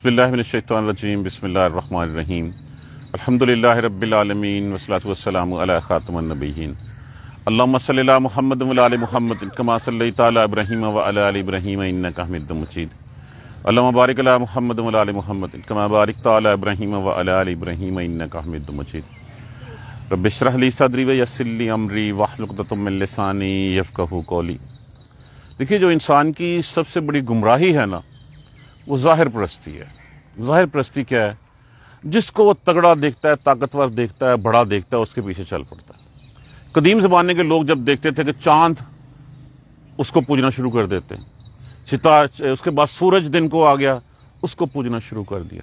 بسم اللہ من الشیطان الرجیم بسم اللہ الرحمن الرحیم الحمدللہ رب العالمین والصلاة والسلام علی خاتم النبیین اللہم صلی علی محمد و علی محمد کما صلیت علی ابراہیم و علی آل ابراہیم انکا حمید مجید اللہم بارک علی محمد و علی محمد کما بارکت علی ابراہیم و علی آل ابراہیم انکا حمید مجید رب اشرح لی صدری ویسر لی امری واحلل عقدۃ من لسانی یفقہوا قولی۔ دیکھیے، جو انسان کی سب سے بڑی گمراہی ہے نا، وہ ظاہر پرستی ہے۔ ظاہر پرستی کیا ہے؟ جس کو وہ تگڑا دیکھتا ہے، طاقتور دیکھتا ہے، بڑا دیکھتا ہے، اس کے پیچھے چل پڑتا ہے۔ قدیم زمانے کے لوگ جب دیکھتے تھے کہ چاند، اس کو پوجنا شروع کر دیتے ہیں، اس کے بعد سورج دن کو آ گیا، اس کو پوجنا شروع کر دیا۔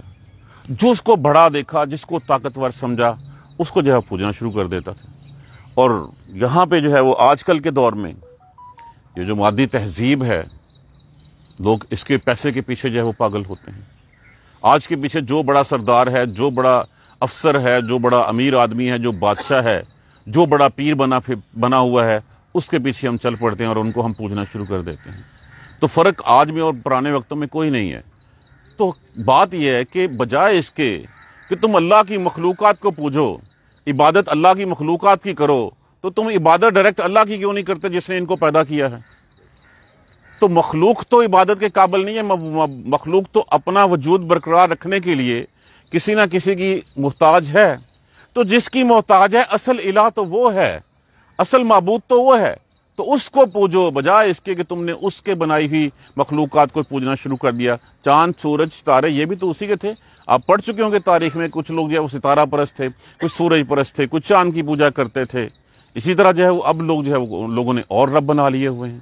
جو اس کو بڑا دیکھا، جس کو طاقتور سمجھا، اس کو جو ہے پوجنا شروع کر دیتا تھا۔ اور یہاں پہ جو ہے وہ آج کل کے دور میں یہ جو مادی تہذیب ہے، لوگ اس کے پیسے کے پیچھے جو ہے وہ پاگل ہوتے ہیں۔ آج کے پیچھے جو بڑا سردار ہے، جو بڑا افسر ہے، جو بڑا امیر آدمی ہے، جو بادشاہ ہے، جو بڑا پیر بنا ہوا ہے، اس کے پیچھے ہم چل پڑتے ہیں اور ان کو ہم پوجنا شروع کر دیتے ہیں۔ تو فرق آج میں اور پرانے وقتوں میں کوئی نہیں ہے۔ تو بات یہ ہے کہ بجائے اس کے کہ تم اللہ کی مخلوقات کو پوجو، عبادت اللہ کی مخلوقات کی کرو، تو تم عبادت ڈائریکٹ اللہ کی کیوں نہیں کرتے جس نے ان کو پیدا کیا ہے؟ تو مخلوق تو عبادت کے قابل نہیں ہے، مخلوق تو اپنا وجود برقرار رکھنے کے لیے کسی نہ کسی کی محتاج ہے۔ تو جس کی محتاج ہے، اصل الہ تو وہ ہے، اصل معبود تو وہ ہے، تو اس کو پوجو، بجائے اس کے کہ تم نے اس کے بنائی ہوئی مخلوقات کو پوجنا شروع کر دیا۔ چاند، سورج، ستارے، یہ بھی تو اسی کے تھے۔ آپ پڑھ چکے ہوں گے تاریخ میں، کچھ لوگ جو ہے وہ ستارہ پرست تھے، کچھ سورج پرست تھے، کچھ چاند کی پوجا کرتے تھے۔ اسی طرح جو ہے وہ اب لوگ جو ہے وہ لوگوں نے اور رب بنا لیے ہوئے ہیں۔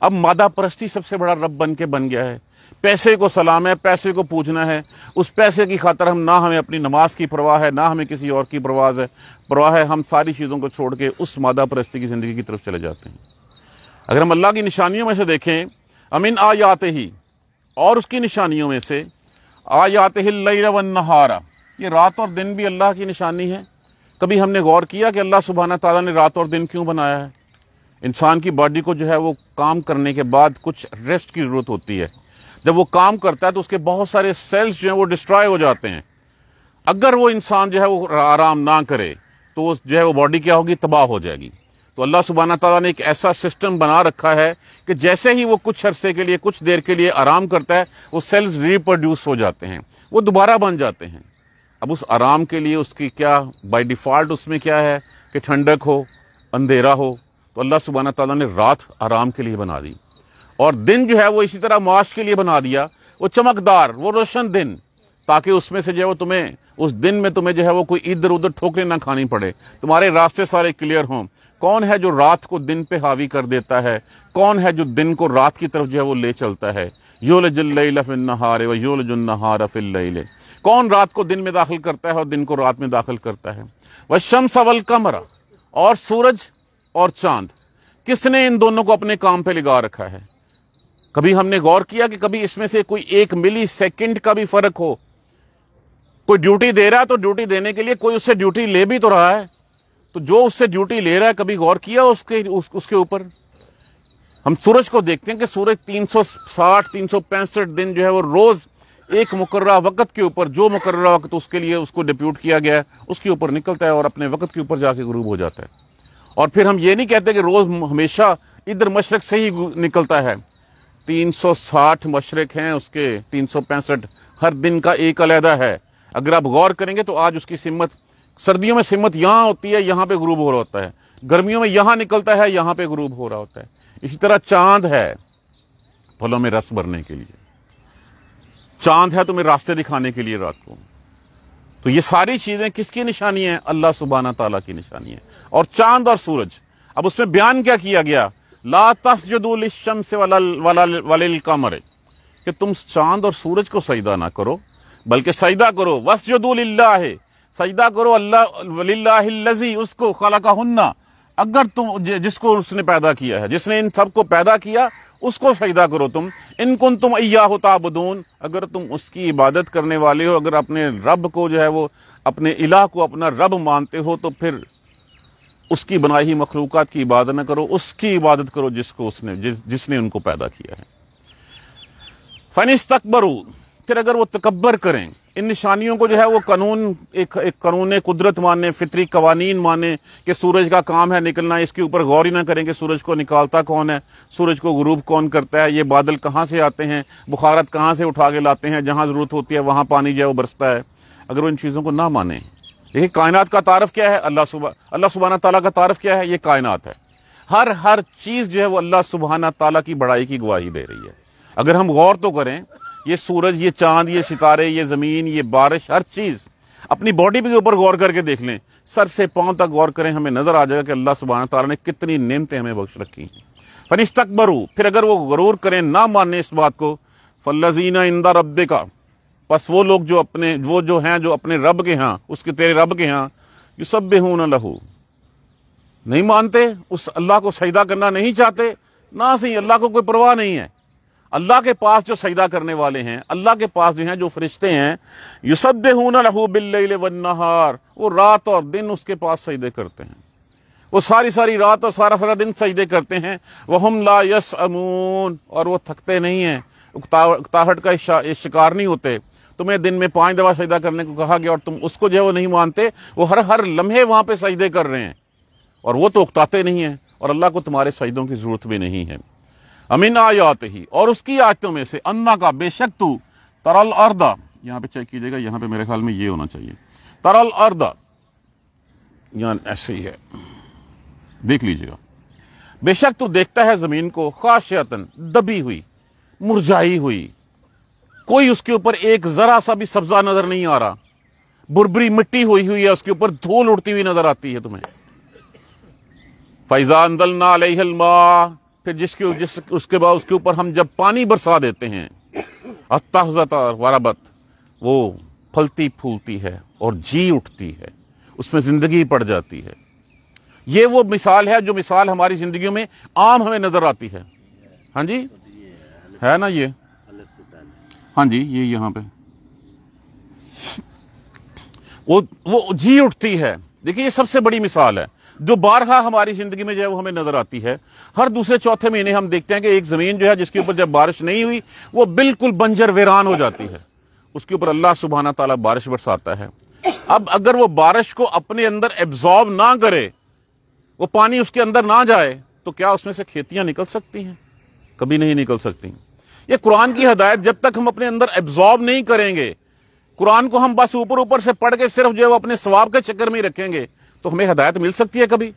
اب مادہ پرستی سب سے بڑا رب بن گیا ہے۔ پیسے کو سلام ہے، پیسے کو پوجنا ہے۔ اس پیسے کی خاطر نہ ہمیں اپنی نماز کی پرواہ ہے، نہ ہمیں کسی اور کی پرواہ ہے۔ ہم ساری چیزوں کو چھوڑ کے اس مادہ پرستی کی زندگی کی طرف چلے جاتے ہیں۔ اگر ہم اللہ کی نشانیوں میں سے دیکھیں، امن آیاتہ ہی، اور اس کی نشانیوں میں سے آیاتہ اللیل والنہار، یہ رات اور دن بھی اللہ کی نشانی ہے۔ کبھی ہم نے غور کیا کہ اللہ سبحانہ تعالیٰ نے رات اور دن کیوں بنایا ہے؟ انسان کی باڈی کو جو ہے وہ کام کرنے کے بعد کچھ ریسٹ کی ضرورت ہوتی ہے۔ جب وہ کام کرتا ہے تو اس کے بہت سارے سیلز جو ہیں وہ ڈسٹرائے ہو جاتے ہیں۔ اگر وہ انسان جو ہے وہ آرام نہ کرے تو جو ہے وہ باڈی کیا ہوگی؟ تباہ ہو جائے گی۔ تو اللہ سبحانہ تعالیٰ نے ایک ایسا سسٹم بنا رکھا ہے کہ جیسے ہی وہ کچھ عرصے کے لیے، کچھ دیر کے لیے آرام کرتا ہے، وہ سیلز ریپروڈیوس ہو جاتے ہیں، وہ دوبارہ بن جاتے ہیں۔ اب اس آرام کے لیے اس کی کیا بائی ڈیفالٹ اس میں کیا ہے کہ ٹھنڈک ہو، اندھیرا ہو، تو اللہ سبحانہ تعالیٰ نے رات آرام کے لیے بنا دی، اور دن جو ہے وہ اسی طرح معاش کے لیے بنا دیا، وہ چمکدار، وہ روشن دن، تاکہ اس میں سے جو ہے وہ تمہیں اس دن میں تمہیں جو ہے وہ کوئی ادھر ادھر ٹھوکریں نہ کھانی پڑے، تمہارے راستے سارے کلیئر ہوں۔ کون ہے جو رات کو دن پہ حاوی کر دیتا ہے؟ کون ہے جو دن کو رات کی طرف جو ہے وہ لے چلتا ہے؟ یولج اللیل فی النہار و یولج النہار فی اللیل، کون رات کو دن میں داخل کرتا ہے اور دن کو رات میں داخل کرتا ہے؟ والشمس والقمر، اور سورج اور چاند، کس نے ان دونوں کو اپنے کام پہ لگا رکھا ہے؟ کبھی ہم نے غور کیا کہ کبھی اس میں سے کوئی ایک ملی سیکنڈ کا بھی فرق ہو؟ کوئی ڈیوٹی دے رہا ہے تو ڈیوٹی دینے کے لیے کوئی اس سے ڈیوٹی لے بھی تو رہا ہے، تو جو اس سے ڈیوٹی لے رہا ہے، کبھی غور کیا اس کے اوپر؟ ہم سورج کو دیکھتے ہیں کہ سورج 360 365 دن جو ہے وہ روز ایک مقررہ وقت کے اوپر، جو مقررہ وقت اس کے لیے اس کو ڈپیوٹ کیا گیا ہے، اس کے اوپر نکلتا ہے اور اپنے وقت کے اوپر جا کے غروب ہو جاتا ہے۔ اور پھر ہم یہ نہیں کہتے کہ روز ہمیشہ ادھر مشرق سے ہی نکلتا ہے۔ 360 مشرق ہیں اس کے، 365 ہر دن کا ایک علیحدہ ہے۔ اگر آپ غور کریں گے تو آج اس کی سمت، سردیوں میں سمت یہاں ہوتی ہے، یہاں پہ غروب ہو رہا ہوتا ہے، گرمیوں میں یہاں نکلتا ہے، یہاں پہ غروب ہو رہا ہوتا ہے۔ اسی طرح چاند ہے پھلوں میں رس بھرنے کے لیے، چاند ہے تمہیں راستے دکھانے کے لیے رات کو۔ تو یہ ساری چیزیں کس کی نشانی ہیں؟ اللہ سبحانہ تعالیٰ کی نشانی ہے۔ اور چاند اور سورج، اب اس میں بیان کیا کیا گیا؟ لا تسجدوا للشمس وللقمر، کہ تم چاند اور سورج کو سجدہ نہ کرو، بلکہ سجدہ کرو واسجدوا للہ، سجدہ کرو اللہ، وللہ الذی، اس کو خلقہن، اگر تم جس کو اس نے پیدا کیا ہے، جس نے ان سب کو پیدا کیا، اس کو سجدہ کرو تم۔ ان کنتم ایاہ تعبدون، اگر تم اس کی عبادت کرنے والے ہو، اگر اپنے رب کو جو ہے وہ اپنے الہ کو اپنا رب مانتے ہو، تو پھر اس کی بنائی ہوئی مخلوقات کی عبادت نہ کرو، اس کی عبادت کرو جس نے ان کو پیدا کیا ہے۔ فَإِنِ اسْتَكْبَرُوا، پھر اگر وہ تکبر کریں، ان نشانیوں کو جو ہے وہ ایک قانون قدرت مانے، فطری قوانین مانے کہ سورج کا کام ہے نکلنا، اس کے اوپر غور ہی نہ کریں کہ سورج کو نکالتا کون ہے، سورج کو غروب کون کرتا ہے، یہ بادل کہاں سے آتے ہیں، بخارات کہاں سے اٹھا کے لاتے ہیں، جہاں ضرورت ہوتی ہے وہاں پانی جو ہے وہ برستا ہے، اگر وہ ان چیزوں کو نہ مانیں۔ دیکھیں کائنات کا تعارف کیا ہے، اللہ سبحانہ تعالیٰ کا تعارف کیا ہے، یہ کائنات ہے۔ ہر چیز جو ہے وہ اللہ سبحانہ تعالیٰ کی بڑائی کی گواہی دے رہی ہے۔ اگر ہم غور تو کریں، یہ سورج، یہ چاند، یہ ستارے، یہ زمین، یہ بارش، ہر چیز اپنی باڈی کے اوپر غور کر کے دیکھ لیں، سر سے پاؤں تک غور کریں، ہمیں نظر آ جائے گا کہ اللہ سبحانہ تعالیٰ نے کتنی نعمتیں ہمیں بخش رکھی ہیں۔ فَنِسْتَكْبَرُوا، پھر اگر وہ غرور کریں، نہ مانیں اس بات کو، فَالَّذِينَ عِندَ رَبِّكَ، پس وہ لوگ جو اپنے رب کے ہاں، اس کے تیرے رب کے ہاں، يُسَبِّحُونَ لَهُ، نہیں مانتے، اس اللہ کو سجدہ کرنا نہیں چاہتے، نہ صحیح اللہ کو کوئی پرواہ نہیں ہے۔ اللہ کے پاس جو سجدہ کرنے والے ہیں، اللہ کے پاس جو ہیں جو فرشتے ہیں، یسبحون لہ باللیل والنہار، وہ رات اور دن اس کے پاس سجدے کرتے ہیں، وہ ساری رات اور سارا دن سجدے کرتے ہیں، وہم لا یسأمون، اور وہ تھکتے نہیں ہیں، اکتاہٹ کا شکار نہیں ہوتے۔ تمہیں دن میں 5 دفعہ سجدہ کرنے کو کہا گیا اور تم اس کو جو ہے وہ نہیں مانتے، وہ ہر لمحے وہاں پہ سجدے کر رہے ہیں، اور وہ تو اکتاتے نہیں ہیں، اور اللہ کو تمہارے سجدوں کی ضرورت بھی نہیں ہے۔ امین آیات ہی، اور اس کی آیتوں میں سے، انا کا، بے شک تو، ترل اردا، یہاں پہ چیک کیجئے گا، یہاں پہ میرے خیال میں یہ ہونا چاہیے، ترل اردا، یہاں ایسے ہی ہے، دیکھ لیجئے گا، بے شک تو دیکھتا ہے زمین کو، خاشعتن، دبی ہوئی، مرجائی ہوئی، کوئی اس کے اوپر ایک ذرا سا بھی سبزہ نظر نہیں آ رہا، بربری مٹی ہوئی ہے، اس کے اوپر دھول اڑتی ہوئی نظر آتی ہے تمہیں۔ فَإِذَا أَنزَلْنَا عَلَيْهِ الْمَاءَ، پھر اس کے بعد اس کے اوپر ہم جب پانی برسا دیتے ہیں، اَتَّخْذَتْ وَرَبَتْ، وہ پھلتی پھولتی ہے اور جی اٹھتی ہے، اس میں زندگی پڑ جاتی ہے۔ یہ وہ مثال ہے جو مثال ہماری زندگیوں میں عام ہمیں نظر آتی ہے۔ ہاں جی، ہے نا یہ، ہاں جی، یہ یہاں پہ وہ جی اٹھتی ہے۔ دیکھیں یہ سب سے بڑی مثال ہے جو بارہا ہماری زندگی میں جو ہے وہ ہمیں نظر آتی ہے۔ ہر دوسرے چوتھے مہینے ہم دیکھتے ہیں کہ ایک زمین جو ہے جس کے اوپر جب بارش نہیں ہوئی وہ بالکل بنجر ویران ہو جاتی ہے، اس کے اوپر اللہ سبحانہ تعالیٰ بارش برساتا ہے۔ اب اگر وہ بارش کو اپنے اندر ایبزارب نہ کرے، وہ پانی اس کے اندر نہ جائے، تو کیا اس میں سے کھیتیاں نکل سکتی ہیں؟ کبھی نہیں نکل سکتی۔ یہ قرآن کی ہدایت جب تک ہم اپنے اندر ایبزارب نہیں کریں گے، قرآن کو ہم بس اوپر سے پڑھ کے صرف جو ہے وہ اپنے ثواب کے چکر میں ہی رکھیں گے، تو ہمیں ہدایت مل سکتی ہے کبھی؟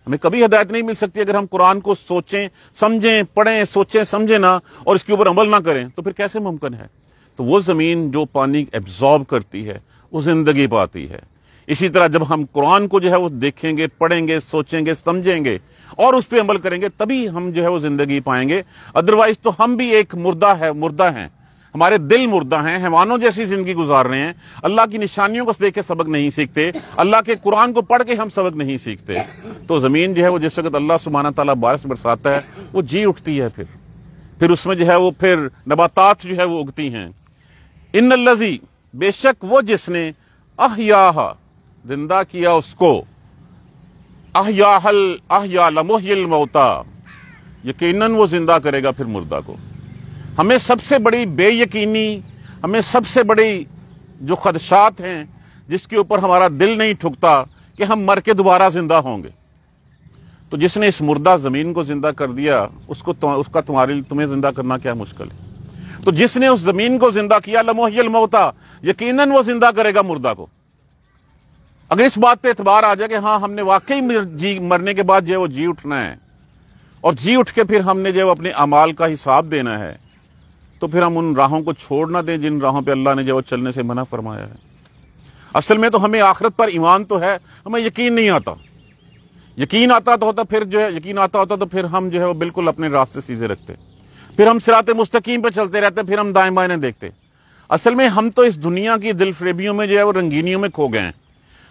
ہمیں کبھی ہدایت نہیں مل سکتی اگر ہم قرآن کو سوچیں سمجھیں، پڑھیں سوچیں سمجھیں نہ، اور اس کے اوپر عمل نہ کریں، تو پھر کیسے ممکن ہے؟ تو وہ زمین جو پانی ایبزارب کرتی ہے وہ زندگی پاتی ہے۔ اسی طرح جب ہم قرآن کو جو ہے وہ دیکھیں گے، پڑھیں گے، سوچیں گے، سمجھیں گے اور اس پہ عمل کریں گے، تبھی ہم جو ہے وہ زندگی پائیں گے۔ ادروائز تو ہم بھی ایک مردہ ہیں، ہمارے دل مردہ ہیں، حیوانوں جیسی زندگی گزار رہے ہیں، اللہ کی نشانیوں کو دیکھ کے سبق نہیں سیکھتے، اللہ کے قرآن کو پڑھ کے ہم سبق نہیں سیکھتے۔ تو زمین جو ہے وہ جس وقت اللہ سبحانہ تعالیٰ بارش برساتا ہے وہ جی اٹھتی ہے، پھر اس میں جو ہے وہ پھر نباتات جو ہے وہ اگتی ہیں۔ ان الذی، بے شک وہ جس نے، احیاہا، زندہ کیا اس کو، احیا لمحی الموتا، یقیناً وہ زندہ کرے گا پھر مردہ کو۔ ہمیں سب سے بڑی بے یقینی، ہمیں سب سے بڑی جو خدشات ہیں جس کے اوپر ہمارا دل نہیں ٹھکتا کہ ہم مر کے دوبارہ زندہ ہوں گے، تو جس نے اس مردہ زمین کو زندہ کر دیا اس کا تمہیں زندہ کرنا کیا مشکل ہے؟ تو جس نے اس زمین کو زندہ کیا، لمحی الموتا، یقیناً وہ زندہ کرے گا مردہ کو۔ اگر اس بات پہ اعتبار آ جائے کہ ہاں ہم نے واقعی مرنے کے بعد جو ہے وہ جی اٹھنا ہے، اور جی اٹھ کے پھر ہم نے جو ہے وہ اپنے اعمال کا حساب دینا ہے، تو پھر ہم ان راہوں کو چھوڑ نہ دیں جن راہوں پہ اللہ نے جو چلنے سے منع فرمایا ہے۔ اصل میں تو ہمیں آخرت پر ایمان تو ہے، ہمیں یقین نہیں آتا۔ یقین آتا تو پھر ہم جو ہے وہ بالکل اپنے راستے سیدھے رکھتے، پھر ہم صراط مستقیم پہ چلتے رہتے، پھر ہم دائیں بائیں دیکھتے۔ اصل میں ہم تو اس دنیا کی دل فریبیوں میں جو ہے وہ رنگینیوں میں کھو گئے ہیں،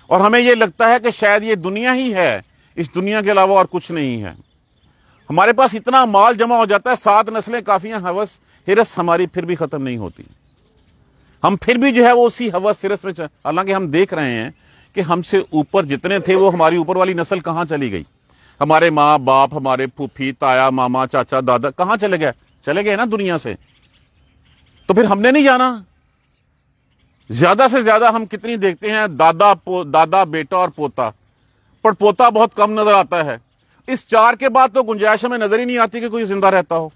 اور ہمیں یہ لگتا ہے کہ شاید یہ دنیا ہی ہے، اس دنیا کے علاوہ اور کچھ نہیں ہے۔ ہمارے پاس اتنا مال جمع ہو جاتا ہے، 7 نسلیں کافیاں، ہوس ہرس ہماری پھر بھی ختم نہیں ہوتی، ہم پھر بھی جو ہے وہ اسی ہوس ہرس میں حالانکہ ہم دیکھ رہے ہیں کہ ہم سے اوپر جتنے تھے وہ ہماری اوپر والی نسل کہاں چلی گئی، ہمارے ماں باپ، ہمارے پھوپھی تایا ماما چاچا دادا کہاں چلے گئے نا دنیا سے۔ تو پھر ہم نے نہیں جانا، زیادہ سے زیادہ ہم کتنی دیکھتے ہیں دادا بیٹا اور پوتا، پر پوتا بہت کم نظر آتا ہے۔ اس 4 کے بعد تو گنجائش ہمیں نظر ہی نہیں آتی کہ کوئی زندہ رہتا ہو۔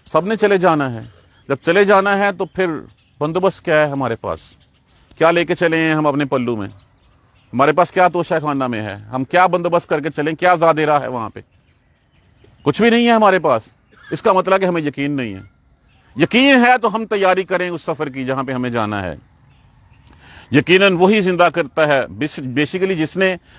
سب نے چلے جانا ہے، جب چلے جانا ہے تو پھر بندوبست کیا ہے ہمارے پاس؟ کیا لے کے چلے ہیں ہم اپنے پلو میں؟ ہمارے پاس کیا توشہ خانہ میں ہے؟ ہم کیا بندوبست کر کے چلیں؟ کیا زادیرہ ہے وہاں پہ؟ کچھ بھی نہیں ہے ہمارے پاس۔ اس کا مطلب کہ ہمیں یقین نہیں ہے۔ یقین ہے تو ہم تیاری کریں اس سفر کی جہاں پہ ہمیں جانا ہے۔ یقیناً وہی زندہ کرتا ہے، بیسیکلی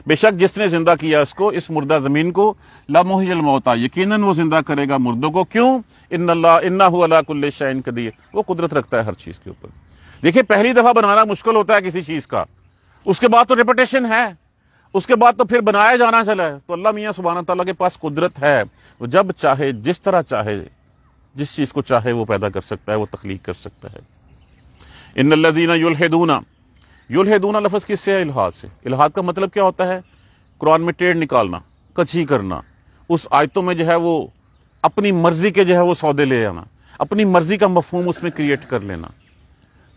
بے شک جس نے زندہ کیا اس کو، اس مردہ زمین کو، لمحی الموتا، یقیناً وہ زندہ کرے گا مردوں کو۔ کیوں؟ انہ علی کل شیء قدیر، وہ قدرت رکھتا ہے ہر چیز کے اوپر۔ دیکھیں پہلی دفعہ بنانا مشکل ہوتا ہے کسی چیز کا، اس کے بعد تو ریپیٹیشن ہے، اس کے بعد تو پھر بنایا جانا چلا ہے۔ تو اللہ میاں سبحانہ تعالیٰ کے پاس قدرت ہے، وہ جب چاہے جس طرح چاہے جس چیز کو چاہے وہ پیدا کر سکتا ہے، وہ تخلیق کر سکتا ہے۔ ان الذین یلحدون لفظ کس سے ہے؟ الحاد سے۔ الحاد کا مطلب کیا ہوتا ہے؟ قرآن میں ٹیڑھ نکالنا، کچھی کرنا، اس آیتوں میں جو ہے وہ اپنی مرضی کے جو ہے وہ سودے لے آنا، اپنی مرضی کا مفہوم اس میں کریٹ کر لینا۔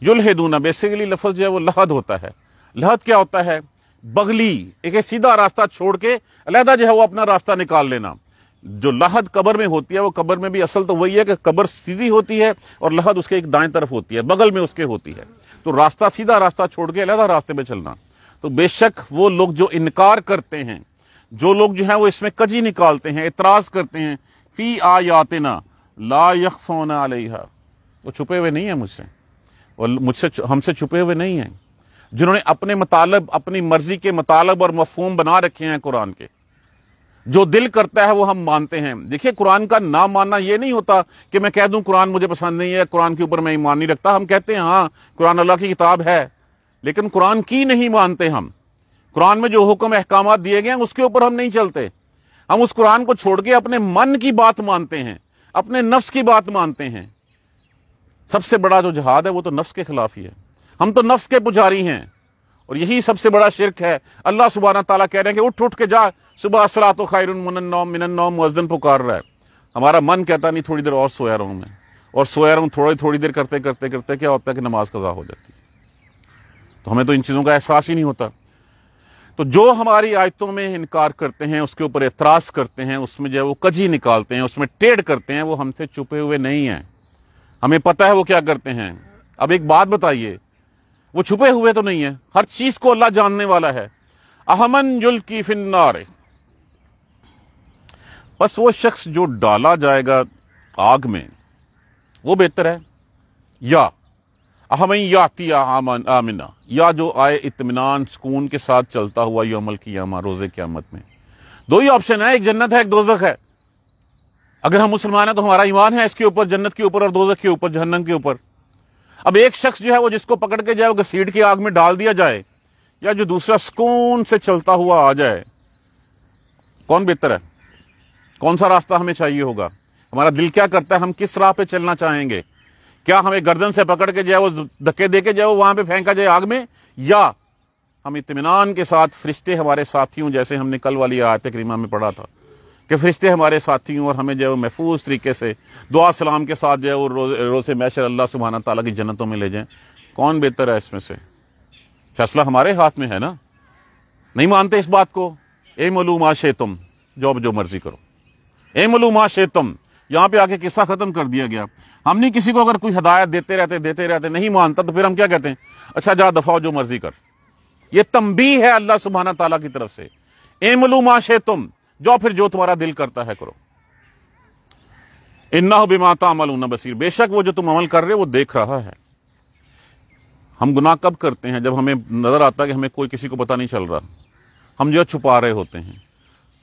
یلحدون بیسیکلی لفظ جو ہے وہ لحد ہوتا ہے۔ لحد کیا ہوتا ہے؟ بغلی، ایک سیدھا راستہ چھوڑ کے علیحدہ جو ہے وہ اپنا راستہ نکال لینا۔ جو لحد قبر میں ہوتی ہے، وہ قبر میں بھی اصل تو وہی ہے کہ قبر سیدھی ہوتی ہے اور لحد اس کے ایک دائیں طرف ہوتی ہے، بغل میں اس کے ہوتی ہے۔ تو راستہ سیدھا راستہ چھوڑ کے علیحدہ راستے پہ چلنا۔ تو بے شک وہ لوگ جو انکار کرتے ہیں، جو لوگ جو ہیں وہ اس میں کجی نکالتے ہیں، اعتراض کرتے ہیں، فی آیاتنا لا یخفون علیہا، وہ چھپے ہوئے نہیں ہیں مجھ سے، اور ہم سے چھپے ہوئے نہیں ہیں، جنہوں نے اپنے مطالب، اپنی مرضی کے مطالب اور مفہوم بنا رکھے ہیں قرآن کے، جو دل کرتا ہے وہ ہم مانتے ہیں۔ دیکھیں قرآن کا نہ ماننا یہ نہیں ہوتا کہ میں کہہ دوں قرآن مجھے پسند نہیں ہے، قرآن کے اوپر میں ایمان نہیں رکھتا۔ ہم کہتے ہیں ہاں قرآن اللہ کی کتاب ہے، لیکن قرآن کی نہیں مانتے ہم۔ قرآن میں جو حکم احکامات دیے گئے ہیں اس کے اوپر ہم نہیں چلتے۔ ہم اس قرآن کو چھوڑ کے اپنے من کی بات مانتے ہیں، اپنے نفس کی بات مانتے ہیں۔ سب سے بڑا جو جہاد ہے وہ تو نفس کے خلاف ہی ہے۔ ہم تو نفس کے پجاری ہیں، اور یہی سب سے بڑا شرک ہے۔ اللہ سبحانہ تعالیٰ کہہ رہے ہیں کہ اٹھ کے جا، صبح الصلاۃ خیر من النوم، مؤذن پکار رہا ہے۔ ہمارا من کہتا نہیں تھوڑی دیر اور سویا رہوں میں، اور سویا رہوں تھوڑی دیر کرتے کرتے کیا ہوتا ہے کہ نماز قضا ہو جاتی ہے۔ تو ہمیں تو ان چیزوں کا احساس ہی نہیں ہوتا۔ تو جو ہماری آیتوں میں انکار کرتے ہیں، اس کے اوپر اعتراض کرتے ہیں، اس میں جو ہے وہ کجی نکالتے ہیں، اس میں ٹیڑھ کرتے ہیں، وہ ہم سے چھپے ہوئے نہیں ہیں، ہمیں پتہ ہے وہ کیا کرتے ہیں۔ اب ایک بات بتائیے، وہ چھپے ہوئے تو نہیں ہیں، ہر چیز کو اللہ جاننے والا ہے۔ احمن یلقی فی النار، بس وہ شخص جو ڈالا جائے گا آگ میں وہ بہتر ہے، یا احمن یاتی آمنا، یا جو آئے اطمینان سکون کے ساتھ چلتا ہوا یوم القیامہ، روز قیامت میں۔ دو ہی آپشن ہے، ایک جنت ہے ایک دوزخ ہے۔ اگر ہم مسلمان ہیں تو ہمارا ایمان ہے اس کے اوپر، جنت کے اوپر اور دوزخ کے اوپر، جہنم کے اوپر۔ اب ایک شخص جو ہے وہ جس کو پکڑ کے جائے وہ گھسیٹ کی آگ میں ڈال دیا جائے، یا جو دوسرا سکون سے چلتا ہوا آ جائے، کون بہتر ہے؟ کون سا راستہ ہمیں چاہیے ہوگا؟ ہمارا دل کیا کرتا ہے؟ ہم کس راہ پہ چلنا چاہیں گے؟ کیا ہمیں گردن سے پکڑ کے جائے وہ دھکے دے کے جائے وہ وہاں پہ پھینکا جائے آگ میں، یا ہم اطمینان کے ساتھ فرشتے ہمارے ساتھی ہوں، جیسے ہم نے کل والی آیت کریمہ میں پڑھا تھا کہ فرشتے ہمارے ساتھی ہوں اور ہمیں جو ہے وہ محفوظ طریقے سے دعا سلام کے ساتھ جو ہے وہ روز محشر اللہ سبحانہ تعالیٰ کی جنتوں میں لے جائیں؟ کون بہتر ہے اس میں سے؟ فیصلہ ہمارے ہاتھ میں ہے نا۔ نہیں مانتے اس بات کو؟ اعملوا ما شئتم، جو مرضی کرو، اعملوا ما شئتم، یہاں پہ آ کے قصہ ختم کر دیا گیا۔ ہم نہیں کسی کو اگر کوئی ہدایت دیتے رہتے نہیں مانتا تو پھر ہم کیا کہتے ہیں؟ اچھا جا دفعہ جو مرضی کر۔ یہ تنبیہ ہے اللہ سبحانہ تعالیٰ کی طرف سے، اعملوا ما شئتم، جو تمہارا دل کرتا ہے کرو۔ انہ بما تعملون بصیر، بے شک وہ جو تم عمل کر رہے ہو وہ دیکھ رہا ہے۔ ہم گناہ کب کرتے ہیں؟ جب ہمیں نظر آتا ہے کہ ہمیں کوئی کسی کو پتہ نہیں چل رہا، ہم جو چھپا رہے ہوتے ہیں۔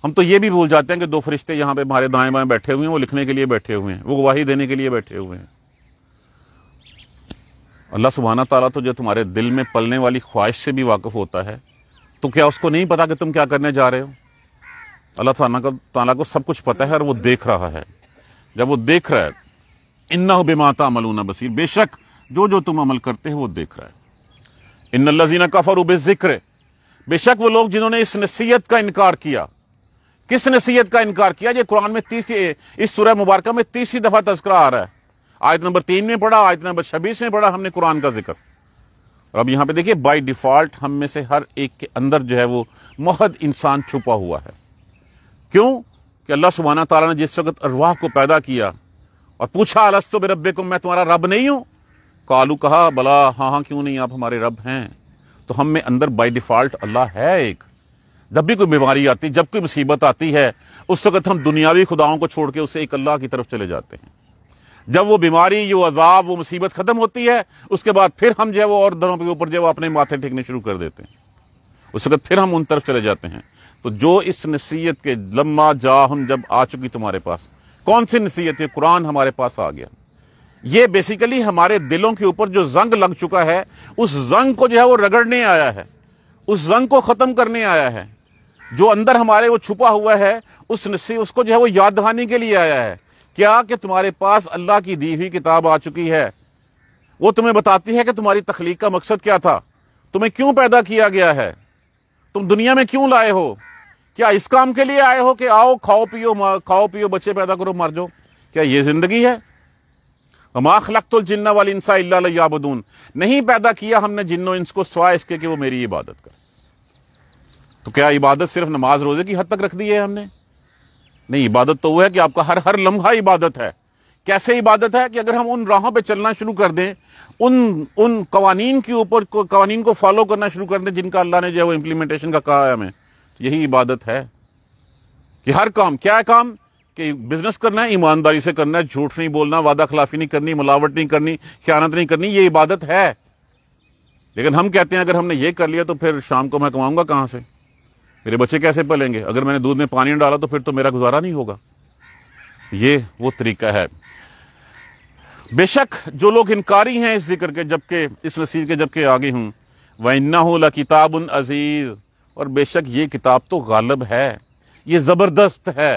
ہم تو یہ بھی بھول جاتے ہیں کہ 2 فرشتے یہاں پہ ہمارے دائیں بائیں بیٹھے ہوئے ہیں، وہ لکھنے کے لیے بیٹھے ہوئے ہیں، وہ گواہی دینے کے لیے بیٹھے ہوئے ہیں۔ اللہ سبحانہ تعالیٰ تو جو تمہارے دل میں پلنے والی خواہش سے بھی واقف ہوتا ہے، تو کیا اس کو نہیں پتا کہ تم کیا کرنے جا رہے ہو؟ اللہ تعالیٰ کو سب کچھ پتہ ہے اور وہ دیکھ رہا ہے۔ جب وہ دیکھ رہا ہے، انہ بما تعملون بصیر، بے شک جو تم عمل کرتے ہو وہ دیکھ رہا ہے۔ ان الذین کفروا بالذکر، بے شک وہ لوگ جنہوں نے اس نصیحت کا انکار کیا۔ کس نصیحت کا انکار کیا؟ یہ قرآن میں اس سورہ مبارکہ میں 30 دفعہ تذکرہ آ رہا ہے۔ آیت نمبر 3 میں پڑھا، آیت نمبر 26 میں پڑھا ہم نے قرآن کا ذکر۔ اور اب یہاں پہ دیکھیے بائی ڈیفالٹ ہم میں سے ہر ایک کے اندر جو ہے وہ موحد انسان چھپا ہوا ہے. کیوں کہ اللہ سبحانہ تعالیٰ نے جس وقت ارواح کو پیدا کیا اور پوچھا الستو بربکم، میں تمہارا رب نہیں ہوں؟ قالو، کہا بلا، ہاں کیوں نہیں، آپ ہمارے رب ہیں. تو ہم میں اندر بائی ڈیفالٹ اللہ ہے ایک. جب بھی کوئی بیماری آتی، جب کوئی مصیبت آتی ہے، اس وقت ہم دنیاوی خداؤں کو چھوڑ کے اسے ایک اللہ کی طرف چلے جاتے ہیں. جب وہ بیماری، وہ عذاب، وہ مصیبت ختم ہوتی ہے، اس کے بعد پھر ہم جو ہے وہ اور دروں کے اوپر جو ہے وہ اپنے ماتھے ٹھیکنے شروع کر دیتے ہیں. اس وقت پھر ہم ان طرف چلے جاتے ہیں. تو جو اس نصیحت کے لما جاہم، جب آ چکی تمہارے پاس، کون سی نصیحت ہے؟ قرآن ہمارے پاس آ گیا. یہ بیسیکلی ہمارے دلوں کے اوپر جو زنگ لگ چکا ہے، اس زنگ کو جو ہے وہ رگڑنے آیا ہے، اس زنگ کو ختم کرنے آیا ہے. جو اندر ہمارے وہ چھپا ہوا ہے، اس کو جو ہے وہ یاد دہانی کے لیے آیا ہے. کیا کہ تمہارے پاس اللہ کی دی ہوئی کتاب آ چکی ہے. وہ تمہیں بتاتی ہے کہ تمہاری تخلیق کا مقصد کیا تھا، تمہیں کیوں پیدا کیا گیا ہے، تم دنیا میں کیوں لائے ہو. کیا اس کام کے لیے آئے ہو کہ آؤ کھاؤ پیو بچے پیدا کرو مر جاؤ؟ کیا یہ زندگی ہے؟ وما خلقت الجن والانس الا لیعبدون، نہیں پیدا کیا ہم نے جن و انس کو سوائے اس کے کہ وہ میری عبادت کریں. تو کیا عبادت صرف نماز روزے کی حد تک رکھ دی ہے ہم نے؟ نہیں، عبادت تو وہ ہے کہ آپ کا ہر لمحہ عبادت ہے. کیسے عبادت ہے؟ کہ اگر ہم ان راہوں پہ چلنا شروع کر دیں، ان قوانین کے اوپر قوانین کو فالو کرنا شروع کر دیں جن کا اللہ نے جو ہے وہ امپلیمنٹیشن کا کہا ہے ہمیں، یہی عبادت ہے. کہ ہر کام، کیا ہے کام؟ کہ بزنس کرنا ہے، ایمانداری سے کرنا ہے، جھوٹ نہیں بولنا، وعدہ خلافی نہیں کرنی، ملاوٹ نہیں کرنی، خیانت نہیں کرنی، یہ عبادت ہے. لیکن ہم کہتے ہیں اگر ہم نے یہ کر لیا تو پھر شام کو میں کماؤں گا کہاں سے، میرے بچے کیسے پلیں گے، اگر میں نے دودھ میں پانی ڈالا تو پھر تو میرا گزارا نہیں ہوگا. یہ وہ طریقہ ہے. بے شک جو لوگ انکاری ہیں اس ذکر کے، جبکہ اس نصیحت کے جبکہ آگے ہوں، وَإِنَّهُ لَكِتَابٌ عَزِيزٌ، اور بے شک یہ کتاب تو غالب ہے، یہ زبردست ہے.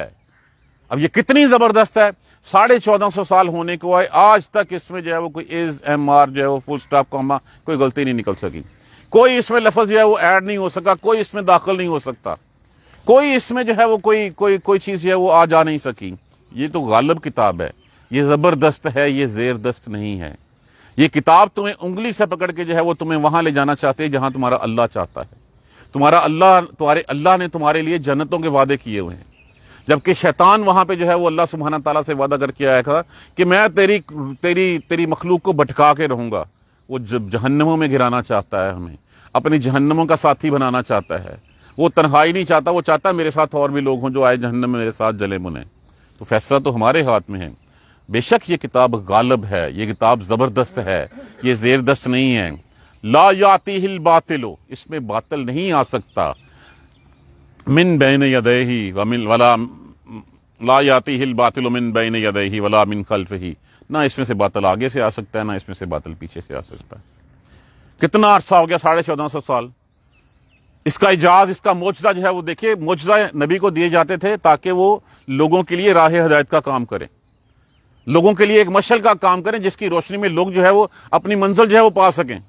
اب یہ کتنی زبردست ہے؟ 1450 سال ہونے کو آئے، آج تک اس میں جو ہے وہ کوئی از ایم آر جو ہے وہ فل سٹاپ کاما کوئی غلطی نہیں نکل سکی. کوئی اس میں لفظ جو ہے وہ ایڈ نہیں ہو سکا، کوئی اس میں داخل نہیں ہو سکتا، کوئی اس میں جو ہے وہ کوئی چیز جو ہے وہ آ جا نہیں سکی. یہ تو غالب کتاب ہے، یہ زبردست ہے، یہ زیر دست نہیں ہے. یہ کتاب تمہیں انگلی سے پکڑ کے جو ہے وہ تمہیں وہاں لے جانا چاہتے ہیں جہاں تمہارا اللہ چاہتا ہے. تمہارے اللہ نے تمہارے لیے جنتوں کے وعدے کیے ہوئے ہیں، جبکہ شیطان وہاں پہ جو ہے وہ اللہ سبحانہ تعالیٰ سے وعدہ کر کے آیا تھا کہ میں تیری مخلوق کو بھٹکا کے رہوں گا. وہ جب جہنموں میں گرانا چاہتا ہے، ہمیں اپنی جہنموں کا ساتھی بنانا چاہتا ہے. وہ تنہائی نہیں چاہتا، وہ چاہتا ہے میرے ساتھ اور بھی لوگ ہوں جو آئے جہنم میں میرے ساتھ جلے بنیں. تو فیصلہ تو ہمارے ہاتھ میں ہے. بے شک یہ کتاب غالب ہے، یہ کتاب زبردست ہے، یہ زیر دست نہیں ہے. لا یاتیہ الباطل، اس میں باطل نہیں آ سکتا. من بین یدیہ ومن ولا لا یاتیہ الباطل من بین یدیہ ولا من خلفہ، نہ اس میں سے باطل آگے سے آ سکتا ہے، نہ اس میں سے باطل پیچھے سے آ سکتا ہے. کتنا عرصہ ہو گیا؟ 1450 سال. اس کا اعجاز، اس کا معجزہ جو ہے وہ دیکھیے، معجزہ نبی کو دیے جاتے تھے تاکہ وہ لوگوں کے لیے راہ ہدایت کا کام کریں، لوگوں کے لیے ایک مشعل کا کام کریں جس کی روشنی میں لوگ جو ہے وہ اپنی منزل جو ہے وہ پا سکیں.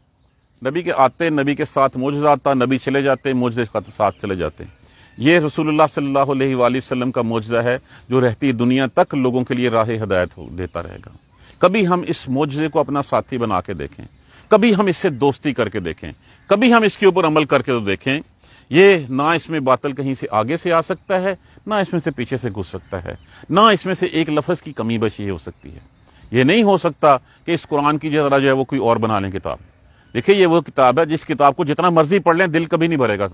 نبی کے آتے، نبی کے ساتھ معجزہ آتا، نبی چلے جاتے، معجزے کے ساتھ چلے جاتے. یہ رسول اللہ صلی اللہ علیہ وآلہ وسلم کا معجزہ ہے جو رہتی دنیا تک لوگوں کے لیے راہ ہدایت دیتا رہے گا. کبھی ہم اس معجزے کو اپنا ساتھی بنا کے دیکھیں، کبھی ہم اس سے دوستی کر کے دیکھیں، کبھی ہم اس کے اوپر عمل کر کے تو دیکھیں. یہ نہ اس میں باطل کہیں سے آگے سے آ سکتا ہے، نہ اس میں سے پیچھے سے گھس سکتا ہے، نہ اس میں سے ایک لفظ کی کمی بیشی ہو سکتی ہے. یہ نہیں ہو سکتا کہ اس قرآن کی طرح جو ہے وہ کوئی اور بنا لیں کتاب. دیکھیے یہ وہ کتاب ہے جس کتاب کو جتنا مرضی پڑھ لیں دل کبھی نہیں بھرے گا.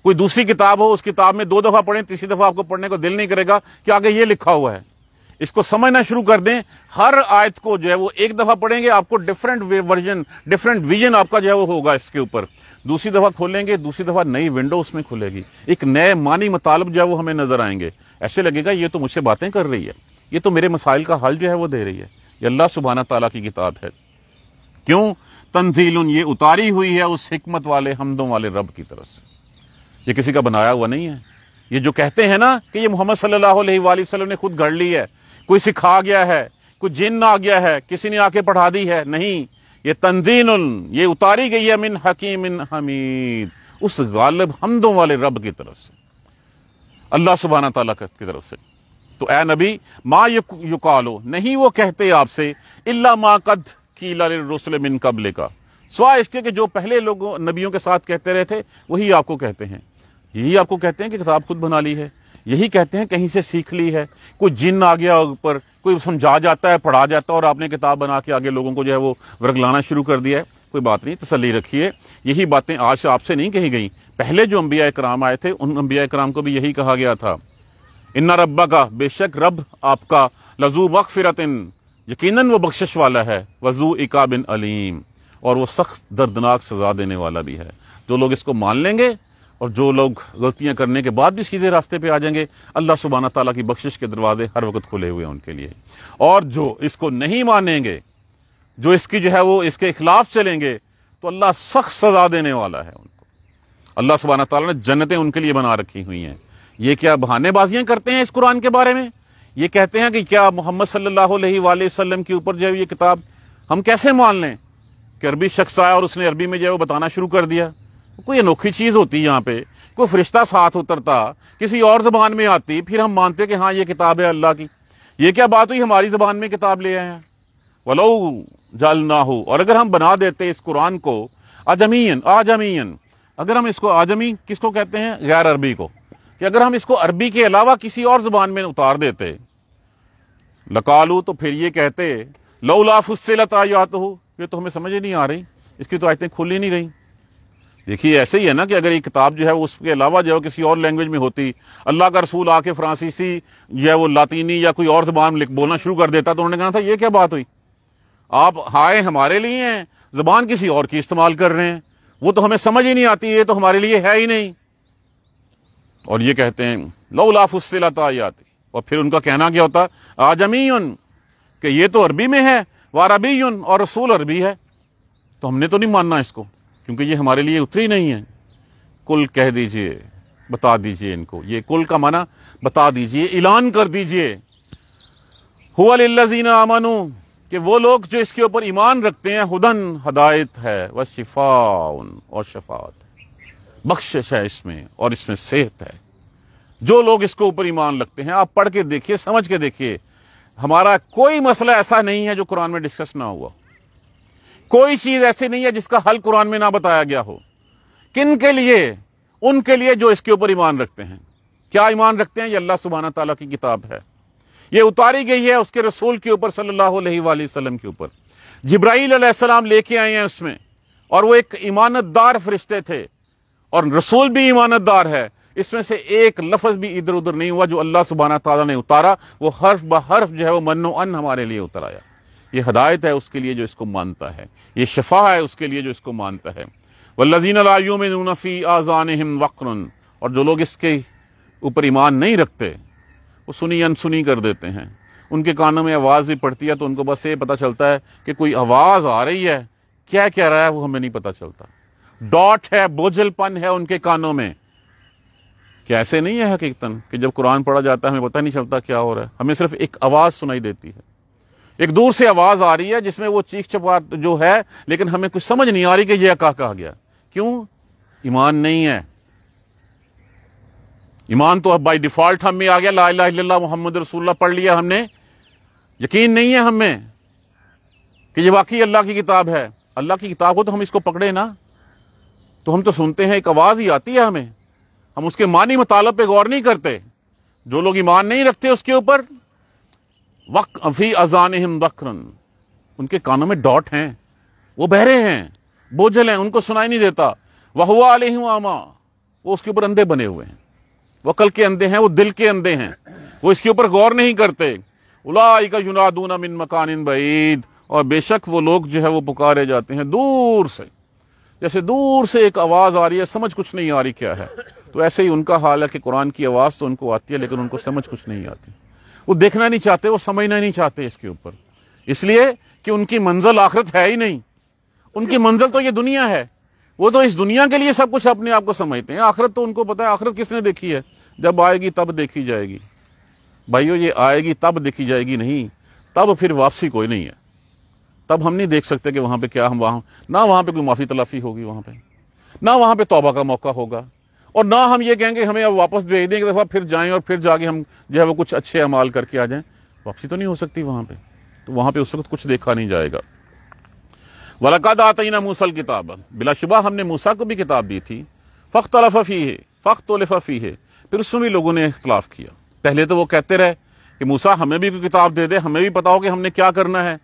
کوئی دوسری کتاب ہو، اس کتاب میں 2 دفعہ پڑھیں، تیسری دفعہ آپ کو پڑھنے کو دل نہیں کرے گا کہ آگے یہ لکھا ہوا ہے. اس کو سمجھنا شروع کر دیں. ہر آیت کو جو ہے وہ ایک دفعہ پڑھیں گے، آپ کو ڈفرینٹ ویژن آپ کا جو ہے وہ ہوگا اس کے اوپر. دوسری دفعہ کھولیں گے، دوسری دفعہ نئی ونڈو اس میں کھلے گی، ایک نئے معنی مطالب جو ہے وہ ہمیں نظر آئیں گے. ایسے لگے گا یہ تو مجھ سے باتیں کر رہی ہے، یہ تو میرے مسائل کا حل جو ہے وہ دے رہی ہے. یہ اللہ سبحانہ تعالیٰ کی کتاب ہے. کیوں؟ تنزیل، یہ اتاری ہوئی ہے اس حکمت والے حمدوں والے رب کی طرف سے. یہ کسی کا بنایا ہوا نہیں ہے. یہ جو کہتے ہیں نا کہ یہ محمد صلی اللہ علیہ وآلہ وسلم نے خود گھڑ لی ہے، کوئی سکھا گیا ہے، کوئی جن آ گیا ہے، کسی نے آ کے پڑھا دی ہے، نہیں. یہ تنزیل، یہ اتاری گئی ہے من حکیم حمید، اس غالب حمدوں والے رب کی طرف سے، اللہ سبحانہ تعالیٰ کی طرف سے. تو اے نبی، ما یقالو، نہیں وہ کہتے آپ سے، الا ما قد قیل للرسل من قبلک، سوائے اس کے کہ جو پہلے لوگ نبیوں کے ساتھ کہتے رہے تھے وہی آپ کو کہتے ہیں. یہی آپ کو کہتے ہیں کہ کتاب خود بنا لی ہے, یہی کہتے ہیں کہیں سے سیکھ لی ہے, کوئی جن آ گیا اوپر, کوئی سمجھا جاتا ہے, پڑھا جاتا ہے, اور آپ نے کتاب بنا کے آگے لوگوں کو جو ہے وہ ورگلانا شروع کر دیا ہے. کوئی بات نہیں, تسلی رکھیے, یہی باتیں آج سے آپ سے نہیں کہی گئیں. پہلے جو انبیاء کرام آئے تھے ان انبیاء کرام کو بھی یہی کہا گیا تھا, ان ربک کا, بے شک رب آپ کا, لذو مغفرۃ, یقیناً وہ بخشش والا ہے, وذو عقاب علیم, اور وہ سخت دردناک سزا دینے والا بھی ہے. جو لوگ اس کو مان لیں گے اور جو لوگ غلطیاں کرنے کے بعد بھی سیدھے راستے پہ آ جائیں گے, اللہ سبحانہ تعالیٰ کی بخشش کے دروازے ہر وقت کھلے ہوئے ہیں ان کے لیے. اور جو اس کو نہیں مانیں گے, جو اس کی جو ہے وہ اس کے خلاف چلیں گے, تو اللہ سخت سزا دینے والا ہے ان کو. اللہ سبحانہ تعالیٰ نے جنتیں ان کے لیے بنا رکھی ہوئی ہیں. یہ کیا بہانے بازیاں کرتے ہیں اس قرآن کے بارے میں؟ یہ کہتے ہیں کہ کیا محمد صلی اللہ علیہ وآلہ وسلم کے اوپر جو ہے یہ کتاب ہم کیسے مان لیں کہ عربی شخص آیا اور اس نے عربی میں جو ہے وہ بتانا شروع کر دیا. کوئی انوکھی چیز ہوتی یہاں پہ, کوئی فرشتہ ساتھ اترتا, کسی اور زبان میں آتی, پھر ہم مانتے کہ ہاں یہ کتاب ہے اللہ کی. یہ کیا بات ہوئی ہماری زبان میں کتاب لے آئے ہیں؟ وَلَوْ جَعَلْنَاهُ, اور اگر ہم بنا دیتے اس قرآن کو آجمین, اگر ہم اس کو آجمی کس کو کہتے ہیں؟ غیر عربی کو, کہ اگر ہم اس کو عربی کے علاوہ کسی اور زبان میں اتار دیتے, لقالو, تو پھر یہ کہتے لولا فصلت آیاتہ, یہ تو ہمیں سمجھ ہی نہیں آ رہی, اس کی تو آیتیں کھل ہی نہیں رہی. دیکھیے ایسے ہی ہے نا کہ اگر یہ کتاب جو ہے اس کے علاوہ جو ہے کسی اور لینگویج میں ہوتی, اللہ کا رسول آ کے فرانسیسی یا وہ لاطینی یا کوئی اور زبان بولنا شروع کر دیتا, تو انہوں نے کہا تھا یہ کیا بات ہوئی, آپ ہائے ہمارے لیے ہیں, زبان کسی اور کی استعمال کر رہے ہیں, وہ تو ہمیں سمجھ ہی نہیں آتی, یہ تو ہمارے لیے ہے ہی نہیں. اور یہ کہتے ہیں لولا فصلت آیات, اور پھر ان کا کہنا کیا ہوتا, آجمیٌ, کہ یہ تو عربی میں ہے, وعربیٌ, اور رسول عربی ہے, تو ہم نے تو نہیں ماننا اس کو کیونکہ یہ ہمارے لیے اتری نہیں ہے. کل کہہ دیجئے, بتا دیجئے ان کو, یہ کل کا معنی بتا دیجئے, اعلان کر دیجئے, هو للذین آمنوا, کہ وہ لوگ جو اس کے اوپر ایمان رکھتے ہیں, ہدن, ہدایت ہے, وشفاء, اور شفاعت, بخشش ہے اس میں, اور اس میں صحت ہے. جو لوگ اس کے اوپر ایمان رکھتے ہیں, آپ پڑھ کے دیکھیے, سمجھ کے دیکھیے, ہمارا کوئی مسئلہ ایسا نہیں ہے جو قرآن میں ڈسکس نہ ہوا, کوئی چیز ایسی نہیں ہے جس کا حل قرآن میں نہ بتایا گیا ہو. کن کے لیے؟ ان کے لیے جو اس کے اوپر ایمان رکھتے ہیں. کیا ایمان رکھتے ہیں؟ یہ اللہ سبحانہ تعالیٰ کی کتاب ہے, یہ اتاری گئی ہے اس کے رسول کے اوپر صلی اللہ علیہ وآلہ وسلم کے اوپر. جبرائیل علیہ السلام لے کے آئے ہیں اس میں, اور وہ ایک ایمانت دار فرشتے تھے, اور رسول بھی ایمانت دار ہے. اس میں سے ایک لفظ بھی ادھر ادھر نہیں ہوا جو اللہ سبحانہ تعالیٰ نے اتارا, وہ حرف بحرف جو ہے وہ من و ان ہمارے لیے اترایا. یہ ہدایت ہے اس کے لیے جو اس کو مانتا ہے, یہ شفا ہے اس کے لیے جو اس کو مانتا ہے. والذین لا یؤمنون فی آذانہم وقر, اور جو لوگ اس کے اوپر ایمان نہیں رکھتے وہ سنی انسنی کر دیتے ہیں. ان کے کانوں میں آواز بھی پڑتی ہے تو ان کو بس یہ پتہ چلتا ہے کہ کوئی آواز آ رہی ہے, کیا کہہ رہا ہے وہ ہمیں نہیں پتہ چلتا. ڈاٹ ہے, بوجھل پن ہے ان کے کانوں میں. کیا ایسے نہیں ہے حقیقتاً کہ جب قرآن پڑھا جاتا ہے ہمیں پتہ نہیں چلتا کیا ہو رہا ہے, ہمیں صرف ایک آواز سنائی دیتی ہے, ایک دور سے آواز آ رہی ہے جس میں وہ چیخ چپاٹ جو ہے, لیکن ہمیں کچھ سمجھ نہیں آ رہی کہ یہ کہا گیا. کیوں؟ ایمان نہیں ہے. ایمان تو اب بائی ڈیفالٹ ہم میں آ گیا, لا الہ الا اللہ محمد رسول اللہ پڑھ لیا ہم نے, یقین نہیں ہے ہم میں کہ یہ واقعی اللہ کی کتاب ہے. اللہ کی کتاب کو تو ہم اس کو پکڑے نا, تو ہم تو سنتے ہیں ایک آواز ہی آتی ہے ہمیں, ہم اس کے معنی مطالب پہ غور نہیں کرتے. جو لوگ ایمان نہیں رکھتے اس کے اوپر, فی اذانہم وقر, ان کے کانوں میں ڈاٹ ہیں, وہ بہرے ہیں, بوجھل ہیں, ان کو سنائی نہیں دیتا. وہو علیہم اعمی, وہ اس کے اوپر اندھے بنے ہوئے ہیں, وہ عقل کے اندھے ہیں, وہ دل کے اندھے ہیں, وہ اس کے اوپر غور نہیں کرتے. اولئک ینادون من مکان بعید, اور بے شک وہ لوگ جو ہے وہ پکارے جاتے ہیں دور سے, جیسے دور سے ایک آواز آ رہی ہے, سمجھ کچھ نہیں آ رہی کیا ہے. تو ایسے ہی ان کا حال ہے کہ قرآن کی آواز تو ان کو آتی ہے لیکن ان کو سمجھ کچھ نہیں آتی. وہ دیکھنا نہیں چاہتے, وہ سمجھنا نہیں چاہتے اس کے اوپر, اس لیے کہ ان کی منزل آخرت ہے ہی نہیں. ان کی منزل تو یہ دنیا ہے, وہ تو اس دنیا کے لیے سب کچھ اپنے آپ کو سمجھتے ہیں. آخرت تو ان کو پتا ہے, آخرت کس نے دیکھی ہے؟ جب آئے گی تب دیکھی جائے گی. بھائیو یہ آئے گی تب دیکھی جائے گی نہیں, تب پھر واپسی کوئی نہیں ہے. تب ہم نہیں دیکھ سکتے کہ وہاں پہ کیا, ہم وہاں پہ کوئی معافی تلافی ہوگی, وہاں پہ نہ وہاں پہ توبہ کا موقع ہوگا, اور نہ ہم یہ کہیں گے ہمیں اب واپس بھیج دیں, ایک دفعہ پھر جائیں اور پھر جا کے ہم جو ہے وہ کچھ اچھے اعمال کر کے آ جائیں. واپسی تو نہیں ہو سکتی وہاں پہ, تو وہاں پہ اس وقت کچھ دیکھا نہیں جائے گا. وَلَقَدْ آتَيْنَا مُوسَى الْكِتَابَ، بلا شبہ ہم نے موسیٰ کو بھی کتاب دی تھی، فَاخْتَلَفَ فِيهِ، پھر اس میں بھی لوگوں نے اختلاف کیا۔ پہلے تو وہ کہتے رہے کہ موسیٰ ہمیں بھی کوئی کتاب دے دے، ہمیں بھی پتا ہو کہ ہم نے کیا کرنا ہے۔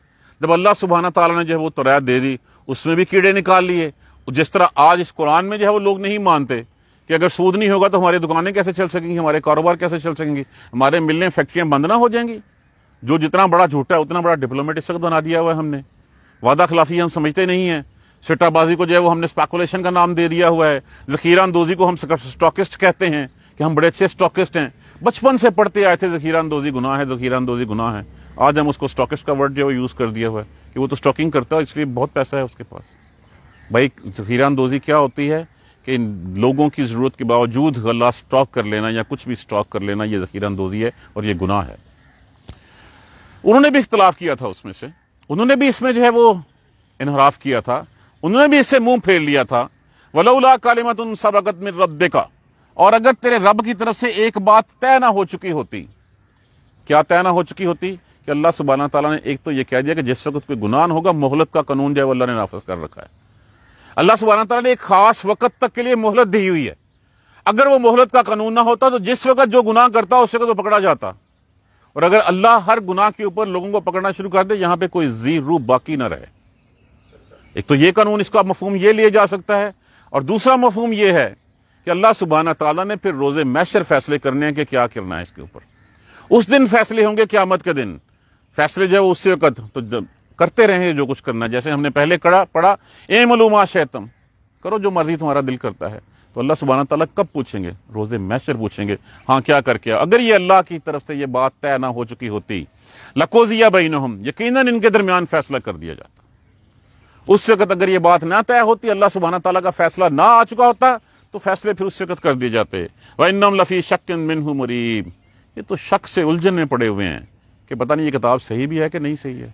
جب اللہ سبحانہ تعالیٰ نے جو ہے وہ تورات دے دی، اس میں بھی کیڑے نکال لیے۔ جس طرح آج اس قرآن میں جو ہے وہ لوگ نہیں مانتے کہ اگر سود نہیں ہوگا تو ہماری دکانیں کیسے چل سکیں گی، ہمارے کاروبار کیسے چل سکیں گی، ہمارے ملیں فیکٹریاں بند نہ ہو جائیں گی۔ جو جتنا بڑا جھوٹا ہے اتنا بڑا ڈپلومیٹ اس وقت بنا دیا ہوا ہے ہم نے۔ وعدہ خلافی ہم سمجھتے نہیں ہیں، سٹہ بازی کو جو ہے وہ ہم نے اسپیکولیشن کا نام دے دیا ہوا ہے، ذخیرہ اندوزی کو ہم اسٹاکسٹ کہتے ہیں کہ ہم بڑے اچھے اسٹاکسٹ ہیں۔ بچپن سے پڑھتے آئے تھے ذخیرہ اندوزی گناہ ہے، ذخیرہ اندوزی گناہ ہے۔ آج ہم اس کو اسٹاکسٹ کا ورڈ جو ہے وہ یوز کر دیا ہوا ہے کہ وہ تو اسٹاکنگ کرتا ہے، اس لیے بہت پیسہ ہے اس کے پاس۔ بھائی ذخیرہ اندوزی کیا ہوتی ہے کہ لوگوں کی ضرورت کے باوجود غلہ اسٹاک کر لینا یا کچھ بھی اسٹاک کر لینا، یہ ذخیرہ اندوزی ہے اور یہ گناہ ہے۔ انہوں نے بھی اختلاف کیا تھا اس میں سے، انہوں نے بھی اس میں جو ہے وہ انحراف کیا تھا، انہوں نے بھی اس سے منہ پھیر لیا تھا۔ وَلَوْلَا كَلِمَةٌ سَبَقَتْ مِن رَبِّكَ، اور اگر تیرے رب کی طرف سے ایک بات طے نہ ہو چکی ہوتی۔ کیا طے نہ ہو چکی ہوتی؟ کہ اللہ سبحانہ تعالیٰ نے ایک تو یہ کہہ دیا کہ جس وقت کوئی گناہ ہوگا مہلت کا قانون جو ہے وہ اللہ نے نافذ کر رکھا ہے۔ اللہ سبحانہ تعالیٰ نے ایک خاص وقت تک کے لیے مہلت دی ہوئی ہے۔ اگر وہ مہلت کا قانون نہ ہوتا تو جس وقت جو گناہ کرتا اس وقت وہ پکڑا جاتا، اور اگر اللہ ہر گناہ کے اوپر لوگوں کو پکڑنا شروع کر دے، یہاں پہ کوئی ذی روح باقی نہ رہے۔ ایک تو یہ قانون، اس کا مفہوم یہ لیا جا سکتا ہے، اور دوسرا مفہوم یہ ہے کہ اللہ سبحانہ تعالیٰ نے پھر روز محشر فیصلے کرنے ہیں کہ کیا کرنا ہے اس کے اوپر۔ اس دن فیصلے ہوں گے، قیامت کے دن فیصلے جو ہے وہ اس وقت تو کرتے رہیں جو کچھ کرنا ہے۔ جیسے ہم نے پہلے پڑھا اعملوا ما شئتم، کرو جو مرضی تمہارا دل کرتا ہے۔ تو اللہ سبحانہ تعالیٰ کب پوچھیں گے؟ روز محشر پوچھیں گے، ہاں کیا کر کے۔ اگر یہ اللہ کی طرف سے یہ بات طے نہ ہو چکی ہوتی، لَقُضِیَ بَیْنَہُم، یقیناً ان کے درمیان فیصلہ کر دیا جاتا۔ اس وقت اگر یہ بات نہ طے ہوتی، اللہ سبحانہ تعالیٰ کا فیصلہ نہ آ چکا ہوتا، تو فیصلے پھر اس وقت کر دیے جاتے۔ وَإِنَّهُمْ لَفِي شَكٍّ مِّنْهُ مُرِيبٍ، یہ تو شک سے الجھن میں پڑے ہوئے ہیں کہ پتہ نہیں یہ کتاب صحیح بھی ہے کہ نہیں صحیح ہے،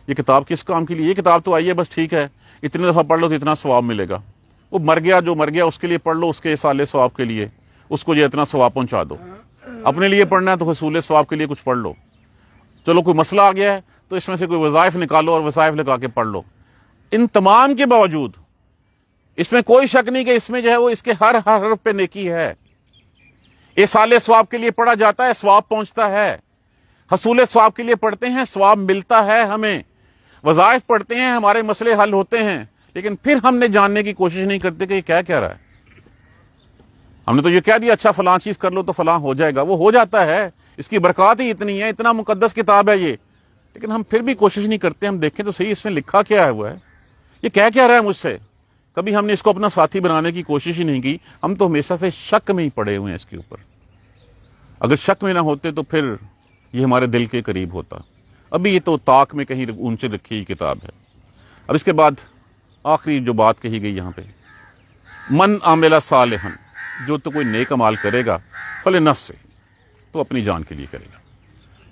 یہ کتاب کس کام کے لیے؟ یہ کتاب تو آئی ہے بس ٹھیک ہے، اتنی دفعہ پڑھ لو تو اتنا ثواب ملے گا۔ وہ مر گیا جو مر گیا اس کے لیے پڑھ لو، اس کے سالے ثواب کے لیے اس کو جو اتنا ثواب پہنچا دو۔ اپنے لیے پڑھنا ہے تو حصول ثواب کے لیے کچھ پڑھ لو۔ چلو کوئی مسئلہ آ گیا ہے تو اس میں سے کوئی وظائف نکالو اور وظائف لگا کے پڑھ لو۔ ان تمام کے باوجود اس میں کوئی شک نہیں کہ اس میں جو ہے وہ اس کے ہر حرف پہ نیکی ہے۔ ایصال ثواب کے لیے پڑھا جاتا ہے، ثواب پہنچتا ہے۔ حصول ثواب کے لیے پڑھتے ہیں، ثواب ملتا ہے ہمیں۔ وظائف پڑھتے ہیں، ہمارے مسئلے حل ہوتے ہیں، لیکن پھر ہم نے جاننے کی کوشش نہیں کرتے کہ یہ کیا رہا ہے۔ ہم نے تو یہ کہہ دیا اچھا فلاں چیز کر لو تو فلاں ہو جائے گا، وہ ہو جاتا ہے، اس کی برکات ہی اتنی ہے، اتنا مقدس کتاب ہے یہ، لیکن ہم پھر بھی کوشش نہیں کرتے ہم دیکھیں تو صحیح اس میں لکھا کیا ہوا ہے، یہ کیا رہا ہے مجھ سے۔ کبھی ہم نے اس کو اپنا ساتھی بنانے کی کوشش ہی نہیں کی، ہم تو ہمیشہ سے شک میں ہی پڑے ہوئے ہیں اس کے اوپر۔ اگر شک میں نہ ہوتے تو پھر یہ ہمارے دل کے قریب ہوتا۔ ابھی یہ تو طاق میں کہیں اونچے رکھی ہوئی کتاب ہے۔ اب اس کے بعد آخری جو بات کہی گئی یہاں پہ، من عمل صالحا، جو تو کوئی نیک عمال کرے گا، فلنفسہ، تو اپنی جان کے لیے کرے گا،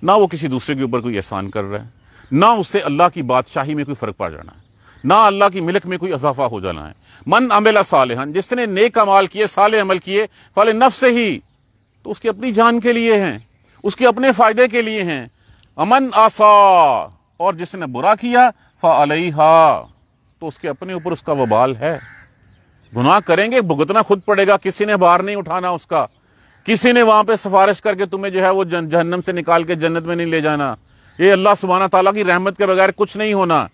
نہ وہ کسی دوسرے کے اوپر کوئی احسان کر رہا ہے، نہ اس سے اللہ کی بادشاہی میں کوئی فرق پڑ جانا ہے، نہ اللہ کی ملک میں کوئی اضافہ ہو جانا ہے۔ من عمل صالحا، جس نے نیک عمال کیے، صالح عمل کیے، فلنفسہ ہی، تو اس کی اپنی جان کے لیے ہیں، اس کے اپنے فائدے کے لیے ہیں۔ امن آسا، اور جس نے برا کیا، فعلیہا، تو اس کے اپنے اوپر اس کا وبال ہے۔ گناہ کریں گے بھگتنا خود پڑے گا، کسی نے بار نہیں اٹھانا اس کا، کسی نے وہاں پہ سفارش کر کے تمہیں جو ہے وہ جہنم سے نکال کے جنت میں نہیں لے جانا۔ یہ اللہ سبحانہ تعالیٰ کی رحمت کے بغیر کچھ نہیں ہونا۔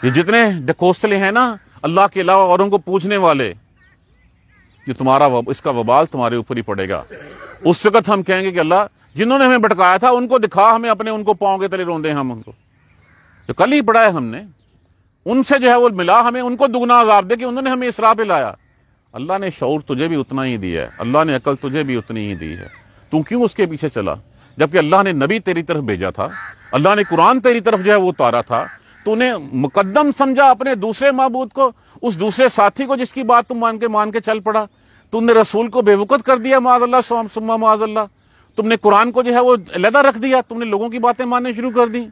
یہ جتنے ڈکوسلے ہیں نا اللہ کے علاوہ اوروں کو پوچھنے والے، یہ تمہارا اس کا وبال تمہارے اوپر ہی پڑے گا۔ اس وقت ہم کہیں گے کہ اللہ جنہوں نے ہمیں بھٹکایا تھا ان کو دکھا ہمیں اپنے، ان کو پاؤں کے تلے روندے ہم ان کو، جو کل ہی پڑھا ہے ہم نے، ان سے جو ہے وہ ملا ہمیں، ان کو دگنا عذاب دے کہ انہوں نے ہمیں اسراء پہ لایا۔ اللہ نے شعور تجھے بھی اتنا ہی دیا ہے، اللہ نے عقل تجھے بھی اتنی ہی دی ہے، تو کیوں اس کے پیچھے چلا؟ جبکہ اللہ نے نبی تیری طرف بھیجا تھا، اللہ نے قرآن تیری طرف جو ہے وہ اتارا تھا، تو نے مقدم سمجھا اپنے دوسرے معبود کو، اس دوسرے ساتھی کو جس کی بات تم مان کے چل پڑا۔ تم نے رسول کو بے وقت کر دیا، معاذ اللہ ثم معاذ اللہ۔ تم نے قرآن کو جو ہے وہ علیحدہ رکھ دیا، تم نے لوگوں کی باتیں ماننے شروع کر دی۔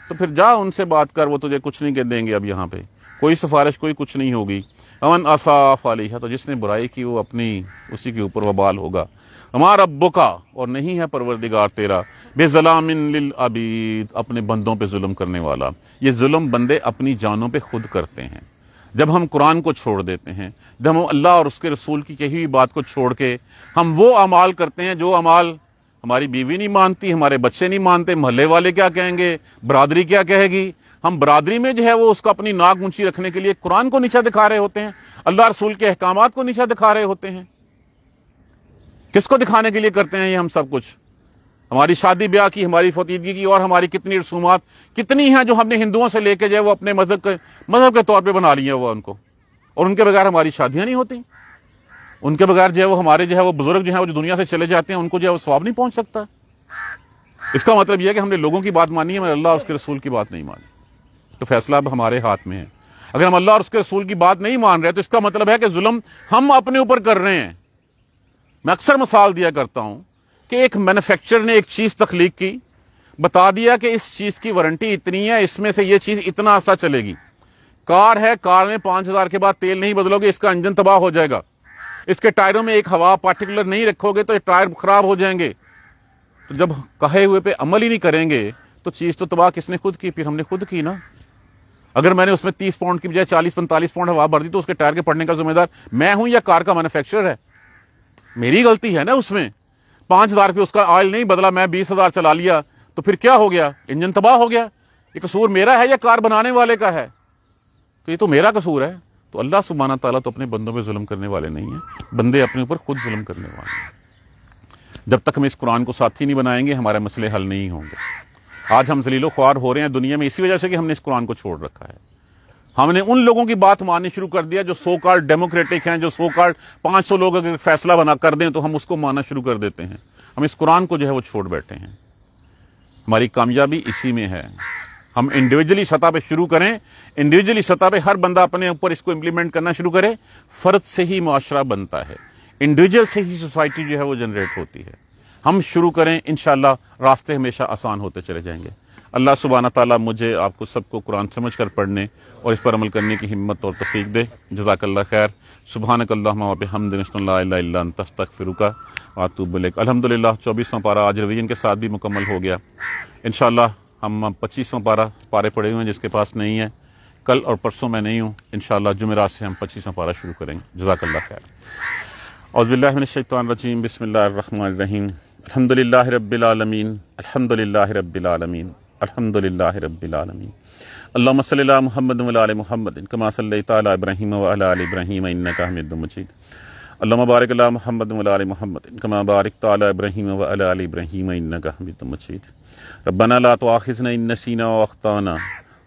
تو پھر جا ان سے بات کر، وہ تجھے کچھ نہیں دیں گے اب یہاں پہ۔ کوئی سفارش کوئی کچھ نہیں ہوگی۔ امن اصاف علیہ، تو جس نے برائی کی وہ اپنی اسی کے اوپر وبال ہوگا۔ وما ربک، اور نہیں ہے پروردگار تیرا، بے ظلام للعبید، اپنے بندوں پہ ظلم کرنے والا۔ یہ ظلم بندے اپنی جانوں پہ خود کرتے ہیں جب ہم قرآن کو چھوڑ دیتے ہیں، جب ہم اللہ اور اس کے رسول کی کہی ہوئی بات کو چھوڑ کے ہم وہ اعمال کرتے ہیں جو اعمال ہماری بیوی نہیں مانتی، ہمارے بچے نہیں مانتے، محلے والے کیا کہیں گے، برادری کیا کہے گی۔ ہم برادری میں جو ہے وہ اس کا اپنی ناک اونچی رکھنے کے لیے قرآن کو نیچا دکھا رہے ہوتے ہیں، اللہ رسول کے احکامات کو نیچا دکھا رہے ہوتے ہیں۔ کس کو دکھانے کے لیے کرتے ہیں یہ ہم سب کچھ؟ ہماری شادی بیاہ کی، ہماری فتیدگی کی، اور ہماری کتنی رسومات کتنی ہیں جو ہم نے ہندوؤں سے لے کے جو ہے وہ اپنے مذہب کے طور پہ بنا لی ہیں وہ ان کو، اور ان کے بغیر ہماری شادیاں نہیں ہوتی، ان کے بغیر جو ہے وہ ہمارے جو ہے وہ بزرگ جو ہیں وہ جو دنیا سے چلے جاتے ہیں ان کو جو ہے وہ ثواب نہیں پہنچ سکتا۔ اس کا مطلب یہ ہے کہ ہم نے لوگوں کی بات مانی ہے، ہمیں اللہ اور اس کے رسول کی بات نہیں مانی، تو فیصلہ اب ہمارے ہاتھ میں ہے۔ اگر ہم اللہ اور اس کے رسول کی بات نہیں مان رہے تو اس کا مطلب ہے کہ ظلم ہم اپنے اوپر کر رہے ہیں۔ میں اکثر مثال دیا کرتا ہوں کہ ایک مینوفیکچرر نے ایک چیز تخلیق کی، بتا دیا کہ اس چیز کی وارنٹی اتنی ہے، اس میں سے یہ چیز اتنا عرصہ چلے گی۔ کار ہے، کار میں 5000 کے بعد تیل نہیں بدلو گے اس کا انجن تباہ ہو جائے گا، اس کے ٹائروں میں ایک ہوا پارٹیکولر نہیں رکھو گے تو یہ ٹائر خراب ہو جائیں گے۔ تو جب کہے ہوئے پہ عمل ہی نہیں کریں گے تو چیز تو تباہ کس نے خود کی؟ پھر ہم نے خود کی نا۔ اگر میں نے اس میں 30 پاؤنڈ کی بجائے 40-45 پاؤنڈ ہوا بھر دی تو اس کے ٹائر کے پڑنے کا ذمہ دار میں ہوں یا کار کا مینوفیکچرر ہے؟ میری غلطی ہے نا اس میں۔ 5000 پہ اس کا آئل نہیں بدلا، میں 20,000 چلا لیا تو پھر کیا ہو گیا؟ انجن تباہ ہو گیا۔ یہ قصور میرا ہے یا کار بنانے والے کا ہے؟ تو یہ تو میرا قصور ہے۔ تو اللہ سبحانہ تعالیٰ تو اپنے بندوں پہ ظلم کرنے والے نہیں ہیں، بندے اپنے اوپر خود ظلم کرنے والے ہیں۔ جب تک ہم اس قرآن کو ساتھی نہیں بنائیں گے ہمارے مسئلے حل نہیں ہوں گے۔ آج ہم ذلیل و خوار ہو رہے ہیں دنیا میں اسی وجہ سے کہ ہم نے اس قرآن کو چھوڑ رکھا ہے۔ ہم نے ان لوگوں کی بات ماننی شروع کر دیا جو سو کالڈ ڈیموکریٹک ہیں، جو سو کالڈ 500 لوگ اگر فیصلہ بنا کر دیں تو ہم اس کو ماننا شروع کر دیتے ہیں۔ ہم اس قرآن کو جو ہے وہ چھوڑ بیٹھے ہیں۔ ہماری کامیابی اسی میں ہے۔ ہم انڈیویجلی سطح پہ شروع کریں، انڈیویجلی سطح پہ ہر بندہ اپنے اوپر اس کو امپلیمنٹ کرنا شروع کرے۔ فرد سے ہی معاشرہ بنتا ہے، انڈیویجل سے ہی سوسائٹی جو ہے وہ جنریٹ ہوتی ہے۔ ہم شروع کریں، انشاءاللہ راستے ہمیشہ آسان ہوتے چلے جائیں گے۔ اللہ سبحانہ تعالیٰ مجھے آپ کو سب کو قرآن سمجھ کر پڑھنے اور اس پر عمل کرنے کی ہمت اور توفیق دے۔ جزاک اللہ خیر۔ سبحانک اللہم و بحمدک، اشہد ان لا الہ الا انت، استغفرک و اتوب الیک۔ الحمدللہ 24واں پارہ آج رویژن کے ساتھ بھی مکمل ہو گیا۔ انشاءاللہ ہم 25واں پارے پڑھے ہوئے ہیں، جس کے پاس نہیں ہے کل اور پرسوں میں نہیں ہوں، انشاءاللہ جمعرات سے ہم 25واں پارہ شروع کریں گے۔ جزاک اللہ خیر۔ اعوذ باللہ من الشیطان الرجیم، بسم اللہ الرحمن الرحیم۔ الحمدللہ رب العالمین، الحمدللہ رب العالمین، الحمدللہ رب العالمین۔ اللہم صلی علی محمد و علی محمد کما صلیت علی ابراہیم و علی آل ابراہیم انک حمید مجید۔ اللہم بارک علی محمد و علی محمد کما بارکت علی ابراہیم و علی آل ابراہیم انک حمید مجید۔ ربنا لا تؤاخذنا ان نسینا واخطانا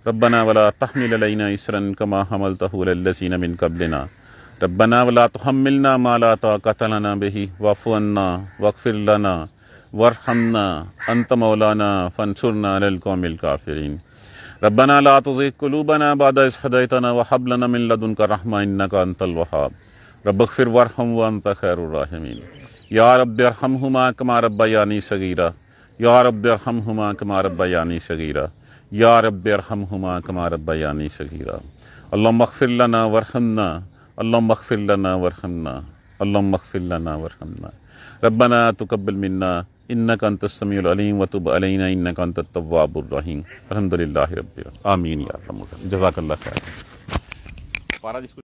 ربنا ولا تحمل علینا اصرا کما حملته علی الذین من قبلنا ربنا ولا تحملنا ما لا طاقة لنا به واعف عنا واغفر لنا وارحمنا انت مولانا فانصرنا على القوم الكافرين ربنا لا تزغ قلوبنا بعد إذ هديتنا وهب لنا من لدنك رحمة إنك أنت الوهاب رب اغفر وارحم وأنت خير الراحمين يا رب ارحمهما كما ربياني صغيرا يا رب ارحمهما كما ربياني صغيرا يا رب ارحمهما كما ربياني صغيرا اللهم اغفر لنا وارحمنا اللهم اغفر لنا وارحمنا اللهم اغفر لنا وارحمنا ربنا تقبل منا انك انت السميع العليم وتب علينا انك انت التواب الرحيم الحمد لله رب العالمين آمين یا رب۔ جزاک اللہ خیر۔